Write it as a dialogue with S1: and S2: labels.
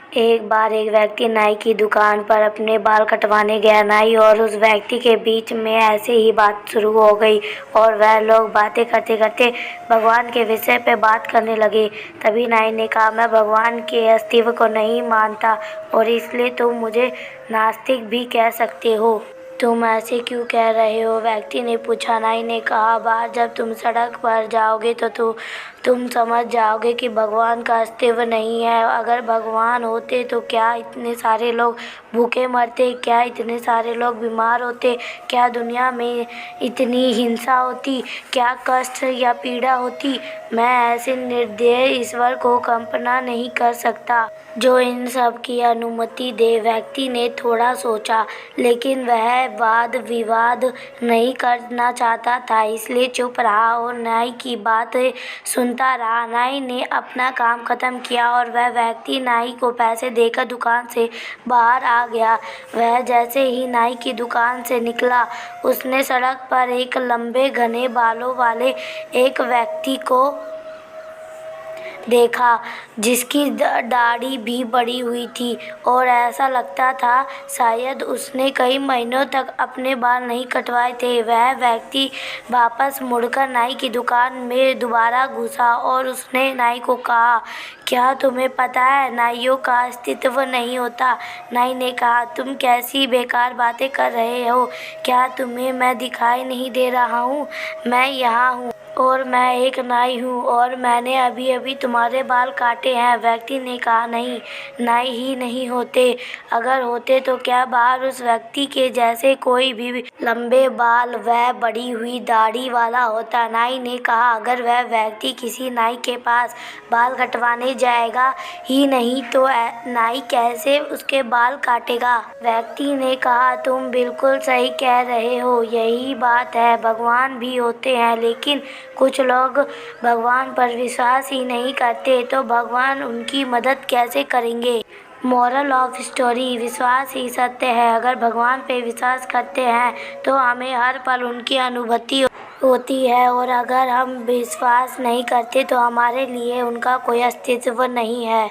S1: एक बार एक व्यक्ति नाई की दुकान पर अपने बाल कटवाने गया। नाई और उस व्यक्ति के बीच में ऐसे ही बात शुरू हो गई और वह लोग बातें करते करते भगवान के विषय पे बात करने लगे। तभी नाई ने कहा, मैं भगवान के अस्तित्व को नहीं मानता और इसलिए तुम मुझे नास्तिक भी कह सकते हो। तुम ऐसे क्यों कह रहे हो? व्यक्ति ने पूछा। नाई ने कहा, बाहर जब तुम सड़क पर जाओगे तो तुम समझ जाओगे कि भगवान का अस्तित्व नहीं है। अगर भगवान होते तो क्या इतने सारे लोग भूखे मरते? क्या इतने सारे लोग बीमार होते? क्या दुनिया में इतनी हिंसा होती? क्या कष्ट या पीड़ा होती? मैं ऐसे निर्दय ईश्वर को कल्पना नहीं कर सकता जो इन सब की अनुमति दे। व्यक्ति ने थोड़ा सोचा, लेकिन वह वाद विवाद नहीं करना चाहता था, इसलिए चुप रहा और नाई की बात सुनता रहा। नाई ने अपना काम खत्म किया और वह व्यक्ति नाई को पैसे देकर दुकान से बाहर आ गया। वह जैसे ही नाई की दुकान से निकला, उसने सड़क पर एक लंबे घने बालों वाले एक व्यक्ति को देखा जिसकी दाढ़ी भी बड़ी हुई थी और ऐसा लगता था शायद उसने कई महीनों तक अपने बाल नहीं कटवाए थे। वह व्यक्ति वापस मुड़कर नाई की दुकान में दोबारा घुसा और उसने नाई को कहा, क्या तुम्हें पता है नाइयों का अस्तित्व नहीं होता? नाई ने कहा, तुम कैसी बेकार बातें कर रहे हो? क्या तुम्हें मैं दिखाई नहीं दे रहा हूँ? मैं यहाँ हूँ और मैं एक नाई हूँ और मैंने अभी अभी तुम्हारे बाल काटे हैं। व्यक्ति ने कहा, नहीं, नाई ही नहीं होते। अगर होते तो क्या बाहर उस व्यक्ति के जैसे कोई भी लंबे बाल व बड़ी हुई दाढ़ी वाला होता? नाई ने कहा, अगर वह व्यक्ति किसी नाई के पास बाल कटवाने जाएगा ही नहीं तो नाई कैसे उसके बाल काटेगा? व्यक्ति ने कहा, तुम बिल्कुल सही कह रहे हो, यही बात है। भगवान भी होते हैं, लेकिन कुछ लोग भगवान पर विश्वास ही नहीं करते, तो भगवान उनकी मदद कैसे करेंगे? मोरल ऑफ स्टोरी, विश्वास ही सत्य है। अगर भगवान पे विश्वास करते हैं तो हमें हर पल उनकी अनुभूति होती है और अगर हम विश्वास नहीं करते तो हमारे लिए उनका कोई अस्तित्व नहीं है।